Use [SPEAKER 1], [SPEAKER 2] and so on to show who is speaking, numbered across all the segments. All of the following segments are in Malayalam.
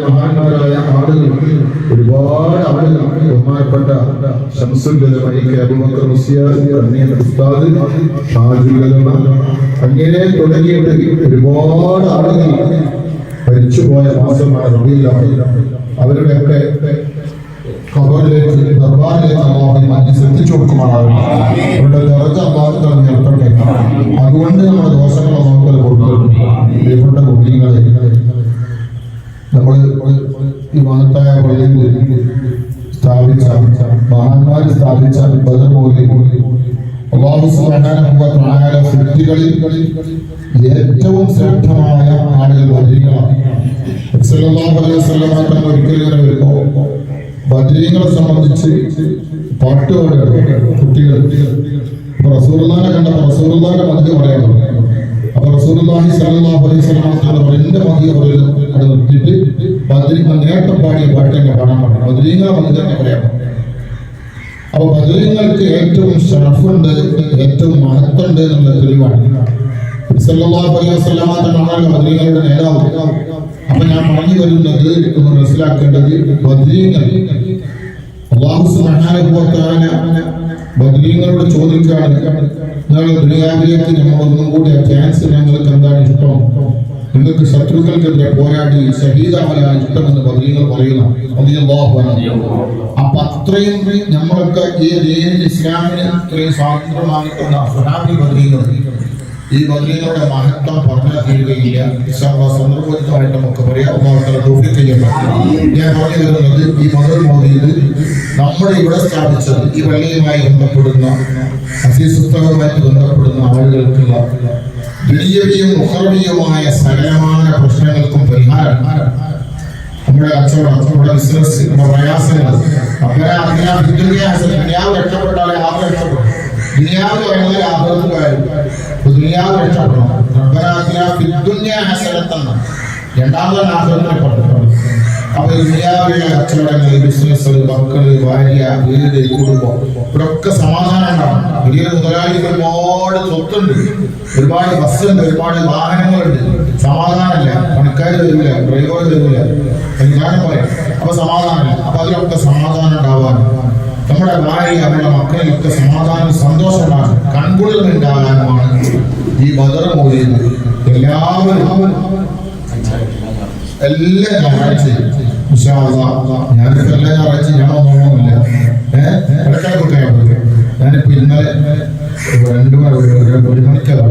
[SPEAKER 1] മഹാന്മാരായ ആളുകൾ ഒരുപാട് ആളുകൾ ബഹുമാനപ്പെട്ട അബൂബക്കർ മുസ്ലിയാർ, ഉസ്താദ് ഷാജി ഉലമ, അങ്ങനെ തുടങ്ങിയിട്ട് ഒരുപാട് ആളുകൾ മരിച്ചുപോയ മാസമാണ് റബീഉൽ അവ്വൽ. അവരുടെയൊക്കെ ഖബറിലേക്ക് ദർബാറിലേക്ക് അല്ലാഹു മജ്ലിസ് എത്തിച്ചു കൊടുക്കുമാറാകണം. അവരുടെ ദറജ അല്ലാഹു ഉയർത്തട്ടെ. അതുകൊണ്ട് നമ്മുടെ ദോഷങ്ങൾ നോക്കൽ കൊടുക്കും. പ്രിയപ്പെട്ട കുട്ടികളെ, നമ്മൾ ഈ മഹത്തായ പള്ളിയിൽ സ്ഥാപിച്ച മഹാന്മാർ സ്ഥാപിച്ച ബദർ മൗലിദ് അല്ലാഹു സുബ്ഹാനഹു വ തആല സൃഷ്ടികളിൽ ഏറ്റവും ശ്രേഷ്ഠമായ ആളുകൾ ബദരീങ്ങളാണ്. സല്ലല്ലാഹു അലൈഹി വസല്ലം തങ്ങൾ ഒരിക്കലും വരുമ്പോൾ ബദരീങ്ങളെ സംബന്ധിച്ച് പാട്ടുപാടുകയാണ് കുട്ടികൾ. റസൂലുള്ളാഹിനെ കണ്ടപ്പോൾ റസൂലുള്ളാഹിന്റെ മദ്യ പറയാൻ അപ്പൊ റസൂലുള്ളാഹി സ്വല്ലല്ലാഹു അലൈഹി വസല്ലം തങ്ങൾ എന്റെ മദ്യ പറയുന്നു അത് നിർത്തിയിട്ട് നേരത്തെ പാടിയ പാട്ട് തന്നെ പാടാൻ പറഞ്ഞു. ബദരീങ്ങളെ മദ്യ തന്നെ പറയാം. അപ്പൊ ബദരീങ്ങൾക്ക് ഏറ്റവും ഷറഫുണ്ട്, ഏറ്റവും മഹത്വമുണ്ട് എന്നുള്ള തെളിവാണ്. സല്ലല്ലാഹു അലൈഹി വസല്ലം തങ്ങളാണ് ബദരീങ്ങളുടെ നേതാവ്. അപ്പൊ ഞാൻ പറഞ്ഞു വരുന്നത് ഒന്ന് മനസ്സിലാക്കേണ്ടത്, ബദരീങ്ങൾ അല്ലാഹു സുബ്ഹാനഹു വ തആല ബദരീങ്ങളോട് ചോദിക്കാണ്, നിങ്ങളുടെ ദുനിയാവിലേക്ക് നമ്മൾ ഒന്നും കൂടി ചാൻസ് ഞങ്ങൾക്ക് എന്താണ് ഇഷ്ടം? നിങ്ങൾക്ക് ശത്രുക്കൾക്കെതിരെ പോരാടി ഷഹീദാവലാണ് ഇഷ്ടമെന്ന് ബദരീങ്ങൾ പറയുന്നു. അപ്പൊ അത്രയും നമ്മളൊക്കെ ഈ ദീനിൽ ഇസ്ലാമിന് ഇത്രയും സ്വാതന്ത്ര്യം വാങ്ങിക്കുന്ന സ്വഹാബി ബദരീങ്ങൾ, ഈ ബദരീങ്ങളുടെ മഹത്വം പറഞ്ഞു തീരുകയില്ല. സന്ദർഭോചിതമായിട്ട് നമുക്ക് പറയാം. ഞാൻ പറഞ്ഞു വരുന്നത്, ഈ ബദർ മൗലിദ് നമ്മുടെ ഇവിടെ സ്ഥാപിച്ചത് ഈ പള്ളിയുമായി ബന്ധപ്പെടുന്ന അസീസുത്തവുമായിട്ട് ബന്ധപ്പെടുന്ന ആളുകൾക്കുള്ള ദുനിയവിയും മുഖറവിയുമായ സകലമായ പ്രശ്നങ്ങൾക്കും പരിഹാരം. നമ്മുടെ കച്ചവടം, നമ്മുടെ ബിസിനസ്, നമ്മുടെ പ്രയാസങ്ങൾ, ദുനിയാവ് രക്ഷപ്പെട്ടാലേ ആറ് രക്ഷപ്പെടും. ദുനിയാവ് പറയുന്നത് ആഹ്റത്ത് കാര്യം. ദുനിയാവ് രക്ഷപ്പെടണം. രണ്ടാമതാണ് ആഹ്റത്തിനെ പഠിക്കണം. അപ്പൊ ദുനിയാവിലെ കച്ചവടങ്ങൾ, ബിസിനസ്, മക്കള്, ഭാര്യ, വീട്, കുടുംബം, ഇവിടൊക്കെ സമാധാനം ഉണ്ടാവും. വലിയ മുതലാളിക്ക് ഒരുപാട് സ്വത്തുണ്ട്, ഒരുപാട് ബസ്സുണ്ട്, ഒരുപാട് വാഹനങ്ങളുണ്ട്. സമാധാനമില്ല. പണിക്കാർ തരൂല, ഡ്രൈവർ തരൂല, ഞാൻ പറയാം. അപ്പൊ സമാധാനമില്ല. അപ്പൊ അതിലൊക്കെ സമാധാനം ഉണ്ടാവാൻ, നമ്മുടെ ഭാര്യ, നമ്മുടെ മക്കളിലൊക്കെ സമാധാനം, സന്തോഷമാണ്, കൺകുളിർമ ഉണ്ടാകാനുമാണ് ഈ ബദർ മൗലിദ്. എല്ലാവരും എല്ലാ ഞായറാഴ്ചയും ഞാനിപ്പോ എല്ലാ ഞായറാഴ്ചയും ഞാൻ നോക്കുന്നില്ല. ഇടയ്ക്കൊക്കെ ഞാനിപ്പോ ഇന്നലെ 2 മണിക്കാണ്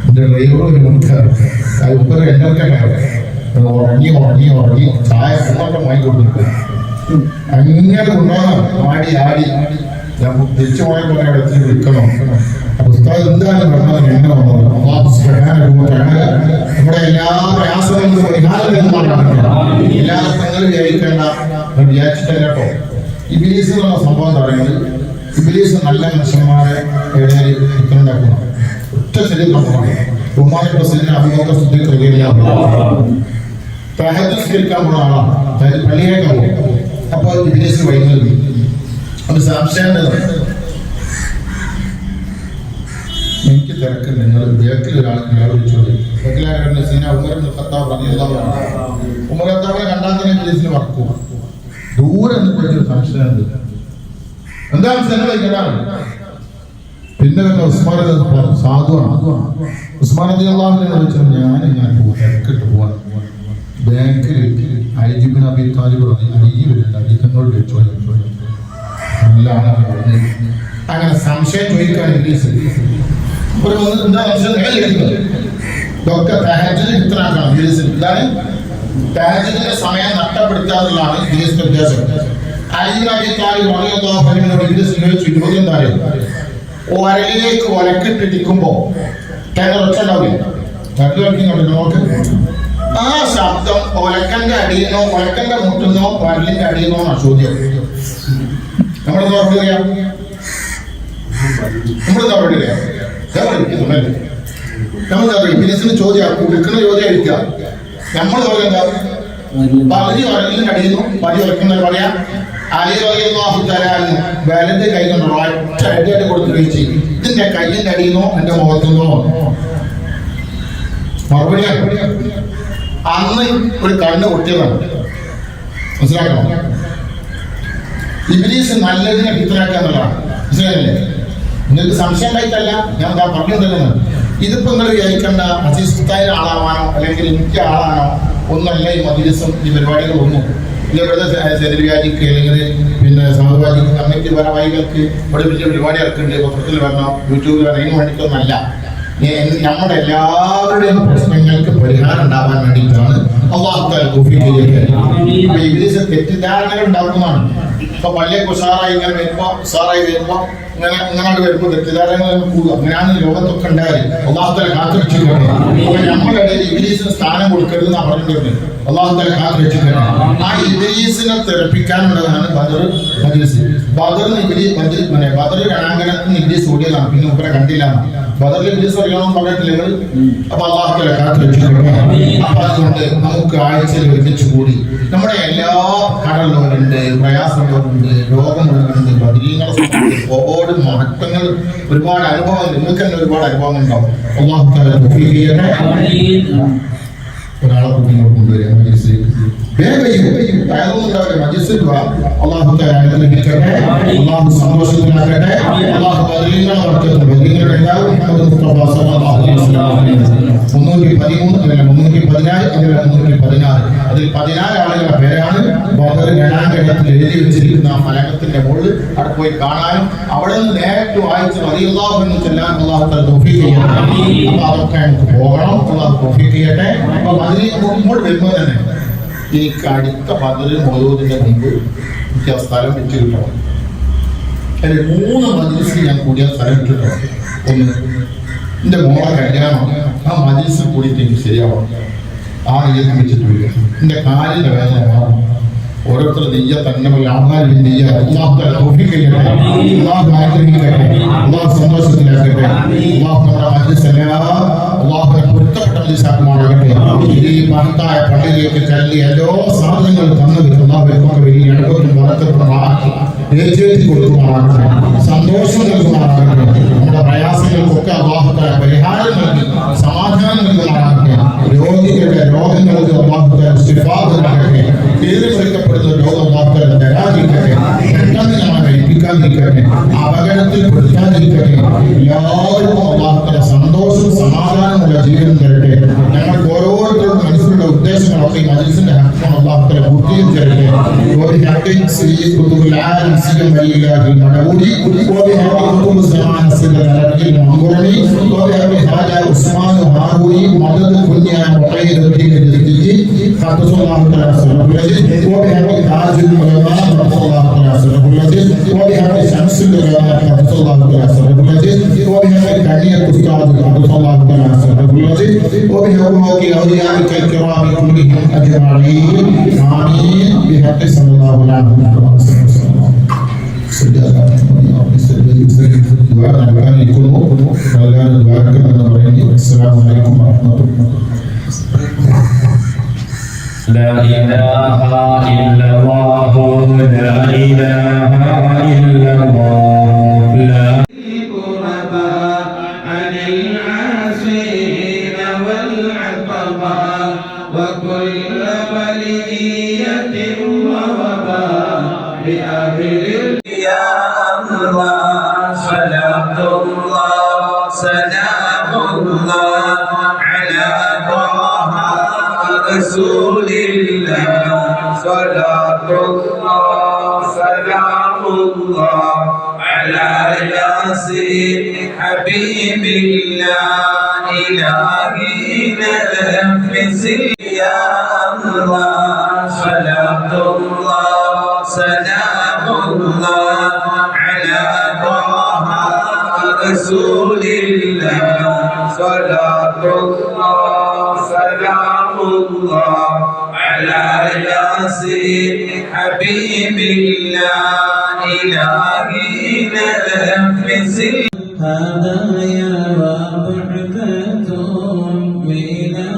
[SPEAKER 1] എന്റെ ഡ്രൈവർ 1 മണിക്കാണ് ഇപ്പൊ 2:30 ഉറങ്ങി ചായ കൊണ്ടൊക്കെ വാങ്ങിക്കൊണ്ടിരിക്കുക. അങ്ങനെ കൊണ്ടുപോകണം. ആടി ഞാൻ തിരിച്ചു പോയപ്പോൾ അവിടെ എത്തി വിളിക്കണം. പുസ്തകം എന്തായാലും പറഞ്ഞത് എങ്ങനെ വന്നത് നമ്മുടെ എല്ലാ പ്രയാസങ്ങളും പരിഹാരം എല്ലാ തങ്ങളും വിചാരിക്കേണ്ട വിചാരിച്ചിട്ടല്ല കേട്ടോ. ഇബ്ലീസ് എന്നുള്ള സംഭവം പറയുന്നത്, ഇബ്ലീസ് നല്ല മനുഷ്യന്മാരെ എവിടെ ഉണ്ടാക്കുന്നു. ഒറ്റ ശരി സംഭവമാണ്. ബഹുമാനപ്പെട്ട സയ്യിദുനാ അബൂബക്കർ സിദ്ദീഖ് റളിയല്ലാഹു അൻഹു തഹജ്ജുദ് നിസ്കരിക്കാൻ പോകുന്ന ആളാണ്. പള്ളിയിലേക്ക് പോകും. അപ്പൊ ഇബ്ലീസ് വൈകുന്നത് അത് സംശയം എനിക്ക് തിരക്കില്ല. നിങ്ങൾ ബേക്കിൽ ഒരാൾ വിളിച്ചോളൂ. ഉമർ കണ്ടാൽ തന്നെ ഇബ്ലീസിന് മറക്കും. ദൂരെ നിന്നൊരു സംശയമുണ്ട്. എന്താ പിന്നെ ഉസ്മാൻ സാധുവാണ്. ഉസ്മാൻ റളിയല്ലാഹു അൻഹു വിളിച്ചു, ഞാൻ തിരക്കിട്ട് പോവാൻ ബാങ്കിൽ അലി അബി താലിബ് അലിക്കങ്ങളോട് വെച്ചോ. അങ്ങനെ സംശയം ചോദിക്കാൻ ഇബ്ലീസ് സമയം നഷ്ടപ്പെടുത്താന്നുള്ളതാണ് ഇബ്ലീസിന്റെ ഉദ്ദേശം. അലി അബി താലിബ് റളിയല്ലാഹു അൻഹുവിനോട് ഇബ്ലീസ് ചോദിച്ചു, ചോദ്യം താരം ഒരലിലേക്ക് ഒലക്കിട്ടിരിക്കുമ്പോ ഒച്ച ഉണ്ടാവില്ല. നോക്ക്, ആ ശബ്ദം ഒലക്കന്റെ അടിയെന്നോ ഒലക്കന്റെ മുട്ടുന്നോ വരലിന്റെ അടിയെന്നോ ആണ് ചോദ്യം. നമ്മളെന്താ പറയുക? ഇബ്ലീസിന് ചോദ്യം വിൽക്കുന്ന ചോദ്യം അടിക്കുക. നമ്മൾ പറയുക പകുതി വരലിന്റെ അടിയുന്നു, പതി ഒലക്കുന്ന പറയാ. അലി റളിയല്ലാഹു തആല വലത് കൈ കൊണ്ട് ഒറ്റ അടിയായിട്ട് കൊടുത്ത് ചോദിച്ചു, ഇതിന്റെ കയ്യിന്റെ അടിയുന്നോ എന്റെ മുഖത്തുനിന്നോ? മറുപടി അന്ന് ഒരു കണ്ണ് പൊട്ടിയതാണ്. മനസ്സിലാക്കണം, ഇബ്ലീസ് നല്ലതിനെ ഫിത്നാക്കുക എന്നുള്ളതാണ്. മനസ്സിലായില്ലേ? നിങ്ങൾക്ക് സംശയം ഉണ്ടായിട്ടല്ല ഞാൻ എന്താ പറഞ്ഞിട്ടുണ്ടെന്ന്. ഇതിപ്പോ നിങ്ങൾ വിചാരിക്കേണ്ട അസീസ്തായ ആളാവാനോ അല്ലെങ്കിൽ എനിക്ക് ആളാണോ ഒന്നല്ല ഈ മജ്‌ലിസും ഈ പരിപാടികൾ ഒന്നും. ഇവിടുത്തെ സെലിബ്രിറ്റിക്ക് അല്ലെങ്കിൽ പിന്നെ സാമുദായിക കമ്മിറ്റി ഭാരവാഹികൾക്ക് ഇവിടെ വലിയ പരിപാടി ഇറക്കുന്നുണ്ട്, പത്രത്തിൽ വരണം, യൂട്യൂബിൽ വരണം, അതിന് വേണ്ടിയിട്ടൊന്നല്ല. നമ്മുടെ എല്ലാവരുടെയും പ്രശ്നങ്ങൾക്ക് പരിഹാരം ഉണ്ടാവാൻ വേണ്ടിയിട്ടാണ് അല്ലാഹു തആല തൗഫീഖ് ചെയ്തത്. ഇബ്ലീസ് തെറ്റിദ്ധാരണകൾ ഉണ്ടാക്കുന്നതാണ്. ഇപ്പൊ പള്ളിയെ ഉഷാറായി ഇങ്ങനെ വരുമ്പോ ഇങ്ങനെ വരുമ്പോ തെറ്റിദ്ധാരണകൾ കൂടുക. അങ്ങനെയാണ് ലോകത്തൊക്കെ ഉണ്ടായത്. അല്ലാഹു തആല കാത്തുരക്ഷിക്കട്ടെ. അപ്പൊ നമ്മുടെ ഇടയിൽ ഇബ്ലീസിന് സ്ഥാനം കൊടുക്കരുത് എന്നാണ് പറഞ്ഞിട്ടുണ്ട്. അല്ലാഹു തആല കാത്തുരക്ഷിക്കട്ടെ. ആ ഇബ്ലീസിനെ തെറിപ്പിക്കാനുള്ളതാണ് ബദർ മജ്‌ലിസ്. ബദർ രണാങ്കണത്തിൽ ഇബ്ലീസ് ഓടിയതാണ്, പിന്നെ ഇവരെ കണ്ടില്ല. ബദറിൽ ഇബ്ലീസ് അറിയണമെന്ന് പറഞ്ഞിട്ടില്ല. അപ്പൊ അല്ലാഹു തആല കാത്തുരക്ഷിക്കട്ടെ. അപ്പൊ അതുകൊണ്ട് നമുക്ക് ആഴ്ചയിൽ ഒരുമിച്ച് കൂടി നമ്മുടെ എല്ലാ കടലുകളുണ്ട്, പ്രയാസങ്ങളുണ്ട്, രോഗങ്ങളുണ്ട്, ബദരീങ്ങളെ ഒരുപാട് മഹത്വങ്ങൾ, ഒരുപാട് അനുഭവങ്ങൾ, നിങ്ങൾക്ക് തന്നെ ഒരുപാട് അനുഭവങ്ങൾ ഉണ്ടാവും. അല്ലാഹു തആല തൗഫീഖ് ചെയ്യട്ടെ. ഒരാളെ കുട്ടികൾ കൊണ്ടുവരിക മജ്‌ലിസിലേക്ക് മജ്‌ലിസിൽ അല്ലാഹു തആല അനുഗ്രഹിക്കട്ടെ. അല്ലാഹു സന്തോഷത്തിലാക്കട്ടെ. അല്ലാഹു ബദരീങ്ങളെ വർക്കത്ത് ബദരീങ്ങളുടെ എല്ലാവരും മുഹമ്മദ് മുസ്തഫ സല്ലല്ലാഹു അലൈഹി വസല്ലം 314 അതിൽ 14 ആളുകളുടെ പേരാണ് ബദർ രണാങ്കണത്തിൽ എഴുതി വെച്ചിരിക്കുന്ന ആ ഫലകത്തിന്റെ മുകളിൽ അവിടെ പോയി കാണാനും അവിടെ നിന്ന് നേരിട്ട് വായിച്ച് റളിയല്ലാഹു അൻഹു ചെല്ലാൻ അല്ലാഹു തആല തൗഫീഖ് ചെയ്യട്ടെ. അപ്പൊ അതൊക്കെ നമുക്ക് പോകണം. അല്ലാഹു തൗഫീഖ് ചെയ്യട്ടെ. അപ്പൊ ബദരീ മുമ്പോട്ട് വരുമ്പോൾ തന്നെ എനിക്ക് അടുത്ത ബദർ മൗലൂദിന്റെ മുമ്പ് എനിക്ക് ആ സ്ഥലം വിറ്റ് കിട്ടണം. അതിൽ 3 മജ്‌ലിസിൽ ഞാൻ കൂടിയ സ്ഥലം വിട്ടിട്ടുണ്ട്. ഒന്ന്, എന്റെ മോളെ കല്യാണം ആ മജ്‌ലിസിൽ കൂടിയിട്ട് എനിക്ക് ശരിയാവണം. ആ നെയ്യത്ത് വെച്ചിട്ടില്ല. എന്റെ കാലിന്റെ വേദന മാറും. ഓരോരുത്തർ നെയ്യ തന്നെ ആഹാരം നെയ്യ അല്ലാഹു തആല തൗഫീഖ് ചെയ്യട്ടെ. അല്ലാഹു അനുഗ്രഹിക്കട്ടെ. അല്ലാഹു സന്തോഷത്തിലാക്കട്ടെ. അല്ലാഹു നമ്മുടെ മജ്‌ലിസ് അല്ലാഹുവിനെ പൊരുത്തപ്പെട്ട മജ്‌ലിസാക്കുമാറാകട്ടെ. ഈ മഹത്തായ പള്ളിയിലേക്ക് കല്ല് എല്ലാ സാധനങ്ങളും തന്നത് അല്ലാഹുവിനൊക്കെ വലിയ അനുഭവം വളർത്തപ്പെടുമാറാകട്ടെ. ഏറ്റെടുത്ത് കൊടുക്കുമാറാകട്ടെ. സന്തോഷം നൽകുമാറാകട്ടെ. നമ്മുടെ പ്രയാസങ്ങൾക്കൊക്കെ അല്ലാഹു തആല പരിഹാരം നൽകി സമാധാനം നൽകുമാറാകട്ടെ. രോഗികളുടെ രോഗങ്ങൾക്ക് അല്ലാഹു തആല ശിഫാ നൽകട്ടെ. കേൾക്കപ്പെടുന്ന രോഗം അല്ലാഹു തആല തരാതിരിക്കട്ടെ. പെട്ടെന്ന് ഞങ്ങളെ ഏൽപ്പിക്കാതിരിക്കട്ടെ. അപകടത്തിൽ പെടുത്താതിരിക്കട്ടെ. എല്ലാവർക്കും അല്ലാഹു തആല സന്തോഷം സമാധാനമുള്ള ജീവിതം തരട്ടെ. ഞങ്ങൾക്ക് ഓരോരുത്തരും മനസ്സിലുള്ള ഉദ്ദേശങ്ങളൊക്കെ ഈ മജ്‌ലിസിന്റെ ഹഖ് അല്ലാഹു തആല പൂർത്തീകരിച്ച് തരട്ടെ. وبحق سيد قطب العالم سيد ولي الله المدعوري وبحق قطب الزمان سيد العربي المنظوري وبحق هذا عثمان هاروني مدد الدنيا وخير الدين الجديد قدس الله تعالى سره العزيز وبحق تاج العلماء قدس الله تعالى سره العزيز وبحق شمس العلماء قدس الله تعالى سره العزيز وبحق كنية أستاذ قدس الله تعالى سره العزيز وبحق أوليائك الكرام كلهم أجمعين آمين بحق صلى الله عليه وسلم. السلام عليكم ورحمة الله.
[SPEAKER 2] لا إله إلا الله لا إله إلا الله لا القرباء عن العاسين والعقباء وكل بلية ووباء بأهل يا الله صلاة الله سلام الله على طه رسول الله صلاة الله سلام الله على ياسين حبيب الله إلهي نفس يا الله صلاة الله سلام الله على طه رسول الله صلاة الله سلام الله على ياسين حبيب الله إلهي نفس هذا يا وحدة وإلى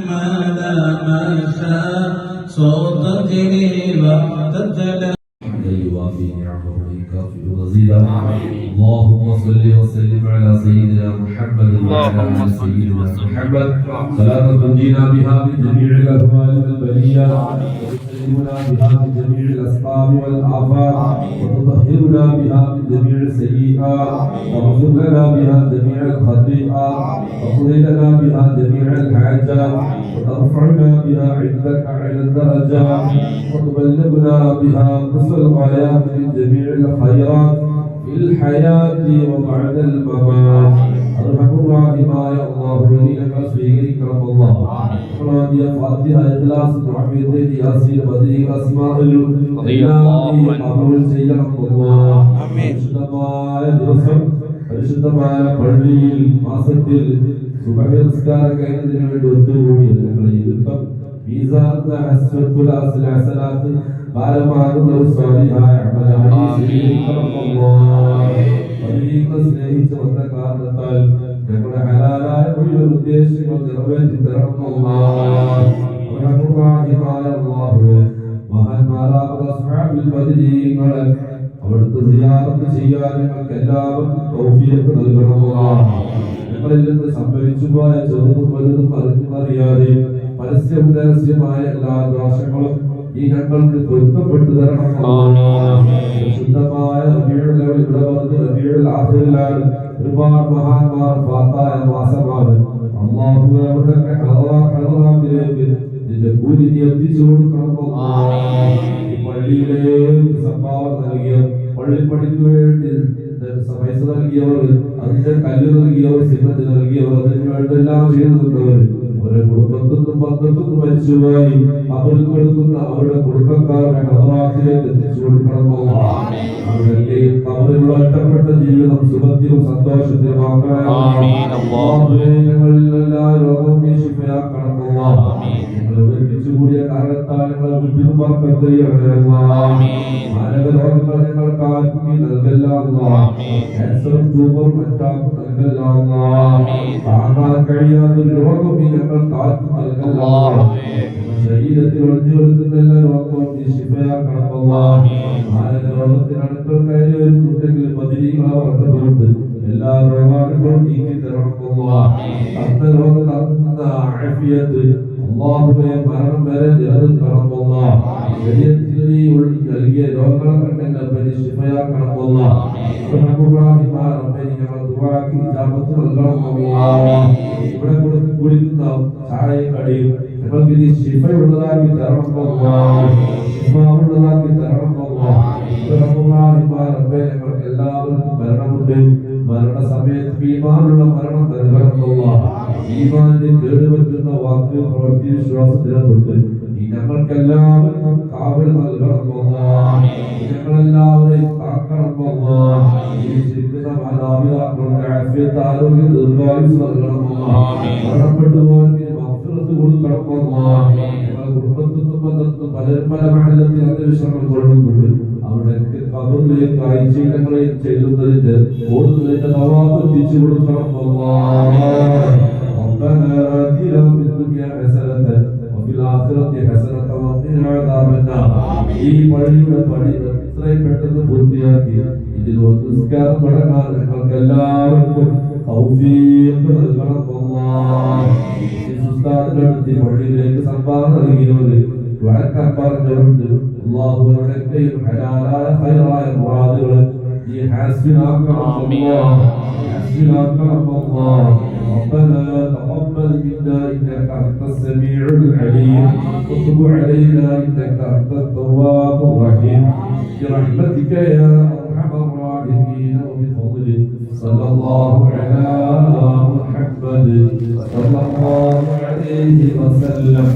[SPEAKER 2] ماذا ما شاء صوتك وحدة
[SPEAKER 3] يوافي نعمه ويكافئ مزيدا. اللهم صل وسلم على سيدنا محمد وعلى ال سيدنا محمد صلاة تنجينا بها من جميع الاهوال والبليات وتسلمنا بها من جميع الاسقام والافات وتطهرنا بها من جميع السيئات وتغفر لنا بها جميع الخطيئات وتقضي لنا بها جميع الحاجات وترفعنا بها عندك على الدرجات وتبلغنا بها قصر الغايات من جميع الخيرات في الحياة وبعد الممات. أرحم الراحمين يا الله وليك സ്വീകരിക്കണം അല്ലാഹ്. ഫാത്തിഹ ഇഖ്ലാസ് മുഅവ്വിദ് യാസീൻ ബദരി അസ്മാഉൽ ഖബൂൽ ചെയ്യണം അല്ലാഹ്. പരിശുദ്ധമായ ദിവസം പരിശുദ്ധമായ പള്ളിയിൽ മാസത്തിൽ സുബഹി നമസ്കാരം കഴിഞ്ഞതിന് വേണ്ടി ഒത്തുകൂടിയ ഞങ്ങളെ ഇരുത്തം മീസാനിലെ ഹസ്നത്തുൽ ഹസനാത്ത് ഭാരമാകുന്ന ഒരു സ്വാലിഹായ അമലായി സ്വീകരിക്കണം അല്ലാഹ്. പള്ളിയെ സ്നേഹിച്ച് വന്ന കാരണത്താൽ ഞങ്ങളുടെ ഹലാലായ മുഴുവൻ ഉദ്ദേശങ്ങൾ നിറവേറ്റി തരണം അല്ലാഹ്. റഹ്മാനായ അല്ലാഹുവേ, മഹാന്മാരായ അസ്ഹാബുൽ ബദരീങ്ങളെ അവിടുത്തെ സിയാറത്ത് ചെയ്യാൻ ഞങ്ങൾക്ക് എല്ലാവർക്കും തൗഫീഖ് നൽകണം അല്ലാഹ്. ഞങ്ങളിൽ നിന്ന് സംഭവിച്ചു പോയ ചെറുതും വലുതും അറിയാതെ പരസ്യവും രഹസ്യമായ എല്ലാ ദോഷങ്ങളും ഈ ഞങ്ങൾക്ക് പൊരുത്തപ്പെട്ടു തരണം അല്ലാഹ്. ശുദ്ധമായ റബീഉൽ അവ്വൽ ഇവിടെ വന്ന് റബീഉൽ ആഖിറിലാണ് ഒരുപാട് മഹാന്മാർ ഫാത്തായ മാസമാണ്. അല്ലാഹുവേ, അവരുടെ ഹദറാത്തിലേക്ക് നിന്റെ കൂലി നീ എത്തിച്ചു കൊടുക്കണം അല്ലാഹ്. ഈ പള്ളിയിലേക്ക് സംഭാവന നൽകിയ പള്ളിപ്പണിക്ക് വേണ്ടി പൈസ നൽകിയവർ, അതിന്റെ കല്ല് നൽകിയവർ, സിമന്റ് നൽകിയവർ, അതിന് വേണ്ടെല്ലാം ചെയ്തു തന്നവർ, അവരുടെ കുടുംബത്തിനും ബന്ധത്തിനും മരിച്ചുപോയി അവർക്ക് കൊടുക്കുന്ന അവരുടെ കുടുംബക്കാരുടെ ഹദറാത്തിലേക്ക് എത്തിച്ചു കൊടുക്കണം അല്ലാഹ്. അവരുടെ അവരുടെ ഒറ്റപ്പെട്ട ജീവിതം സുഖത്തിലും സന്തോഷത്തിലുമാക്കണം അല്ലാഹ്. ഞങ്ങളിൽ എല്ലാ രോഗവും നീ ശിഫയാക്കണം അല്ലാഹ്. ഞങ്ങൾ ഒരുമിച്ച് കൂടിയ കാരണത്താൽ ഞങ്ങളെ വീട്ടിലും ബർക്കത്ത് ചെയ്യണേ അല്ലാഹ്. മാരക രോഗങ്ങൾ ഞങ്ങൾക്ക് ആർക്കും നീ നൽകല്ല അല്ലാഹ്. ക്യാൻസറും ട്യൂമറും അറ്റാക്കും നൽകല്ല അല്ലാഹ്. താങ്ങാൻ കഴിയാത്ത രോഗം നീ ഞങ്ങൾക്ക് ആർക്കും നൽകല്ല അല്ലാഹ്. ശരീരത്തിൽ ഒളിഞ്ഞു കൊടുക്കുന്ന എല്ലാ രോഗവും നീ ശിഫയാക്കണം അല്ലാഹ്. മാരക രോഗത്തിന് അടുക്കൽ കയറി വരുന്നുണ്ടെങ്കിൽ ബദരീങ്ങളെ വർക്കത്തുകൊണ്ട് എല്ലാ രോഗാണുക്കളും നീക്കി തരണം അല്ലാഹ്. തന്ന രോഗം തന്ന ആഫിയത്ത് അല്ലാഹുവേ, മരണം വരെ നിലനിർത്തണം അല്ലാഹ്. ശരീരത്തിൽ നീ നൽകിയ രോഗങ്ങളെ കണ്ടെങ്കിൽ ബദരി ശിഫയാക്കണം അല്ലാഹ്. റഹ്മാനായ റബ്ബേ, ഞങ്ങളുടെ ദുആക്ക് ഇജാബത്ത് നൽകണം അല്ലാഹ്. ഇവിടെ കുടിക്കുന്ന ചായയും കടിയും ഞങ്ങൾക്ക് നീ ശിഫയുള്ളതാക്കി തരണം അല്ലാഹ്. ശിഫയുള്ളതാക്കി തരണം അല്ലാഹ്. റഹ്മാനായ റബ്ബേ, ഞങ്ങൾക്ക് എല്ലാവർക്കും മരണമുണ്ട്. മരണസമയത്ത് ഈമാനുള്ള മരണം നൽകണം അല്ലാഹ്. ഈമാനിനെ കേടുപറ്റുന്ന വാക്ക്, പ്രവൃത്തി, വിശ്വാസത്തിനെ തൊട്ട് നീ ഞങ്ങൾക്കെല്ലാവർക്കും കാവൽ നൽകണം അല്ലാഹ്. ഞങ്ങളെല്ലാവരെയും കാക്കണം അല്ലാഹ്. ജീവിച്ചിരിക്കുന്ന മാതാപിതാക്കളുടെ ആഫിയത്ത്, ആരോഗ്യ, ദീർഘായുസ്സ് നൽകണം അല്ലാഹ്. മരണപ്പെട്ടുപോയവർക്ക് മഗ്ഫിറത്ത് കൊടുക്കണം അല്ലാഹ്. ഞങ്ങളുടെ കുടുംബത്തിനും ബന്ധത്തിനും പലരും പല മഹല്ലത്തിൽ അന്വേഷണം കൊള്ളുന്നുണ്ട്. അവരുടെ ഖബറിലേക്ക് ആഴ്ചകളെയും ചെല്ലുന്നതിന്റെ ഓടുന്നതിന്റെ നവാബ് എത്തിച്ചു കൊടുക്കണം അല്ലാഹ്. ربنا آتنا في الدنيا حسنة وفي الآخرة حسنة وقنا عذاب النار. ഈ പള്ളിയുടെ പണി എത്രയും പെട്ടെന്ന് പൂർത്തിയാക്കി ഇതിൽ നിസ്കാരം തുടങ്ങാൻ ഞങ്ങൾക്ക് എല്ലാവർക്കും തൗഫീഖ് നൽകണം അല്ലാഹ്. ഉസ്താദിന്റെ അടുത്ത് പള്ളിയിലേക്ക് സംഭാവന നൽകിയവര് ദുആക്കാൻ പറഞ്ഞവരുണ്ട്. അല്ലാഹുവിനോടൊക്കെയും ഹലാലായ ഖൈറായ മുറാദുകൾ ഈ ഹാസിനാക്കണം അല്ലാഹ്. ഹാസിനാക്കണം അല്ലാഹ്. ربنا تقبل منا انك انت السميع العليم وتب علينا انك انت التواب الرحيم برحمتك يا ارحم الراحمين وبفضلك صلى الله على محمد صلى الله عليه وسلم.